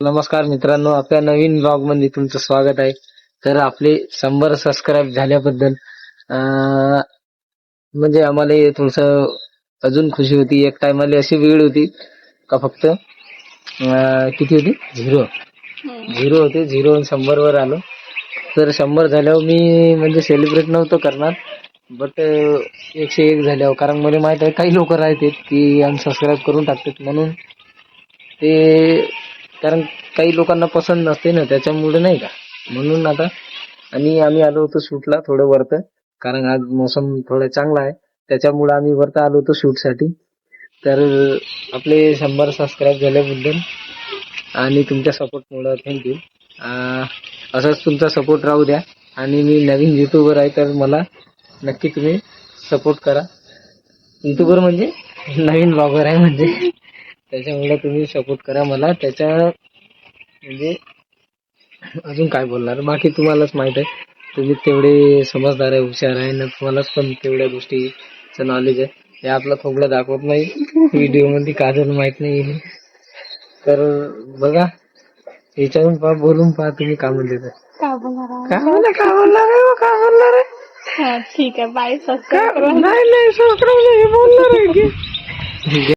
नमस्कार मित्रांनो, आपल्या नवीन ब्लॉग मध्ये तुमचं स्वागत आहे. तर आपले 100 सबस्क्राईब झाल्याबद्दल म्हणजे आम्हाला थोडस अजून खुशी होती. एक टायमाला अशी वेळ होती का फक्त किती होती? झिरो होते. 100 वर आलो. तर 100 झाल्यावर मी म्हणजे सेलिब्रेट नव्हतं करणार, बट 101 झाल्यावर, कारण मला माहित आहे काही लोक राहतात की अनसबस्क्राईब करून टाकतात, म्हणून ते, कारण काही लोकांना पसंत नसते ना, त्याच्यामुळे नाही का, म्हणून आता. आणि आम्ही आलो होतो शूटला थोडं वरत, कारण आज मोसम थोडं चांगला आहे, त्याच्यामुळे आम्ही वरत आलो होतो शूट साठी. तर आपले 100 सबस्क्राईब झाल्याबद्दल आणि तुमच्या सपोर्टमुळे थँक्यू. असंच तुमचा सपोर्ट राहू द्या. आणि मी नवीन युट्यूबर आहे, तर मला नक्की तुम्ही सपोर्ट करा. युट्यूबर म्हणजे नवीन ब्लॉगर आहे म्हणजे, त्याच्यामुळे तुम्ही सपोर्ट करा मला. त्याच्या म्हणजे अजून काय बोलणार, बाकी तुम्हालाच माहित आहे. तुम्ही तेवढे समजदार आहे, हुशार आहे ना, तुम्हालाच पण तेवढ्या गोष्टीचं नॉलेज आहे. हे आपलं खोबडं दाखवत नाही व्हिडिओ मध्ये, काजल माहित नाही. तर बघा, याच्यावरून पहा, बोलून पहा तुम्ही काय म्हणले तर. काय बोलणार आहे? काय बोलणार आहे, काय बोलणार आहे? हा, ठीक आहे. बाय. सबस्क्राईब करा. नाही सबस्क्राईब नाही बोलणार आहे की.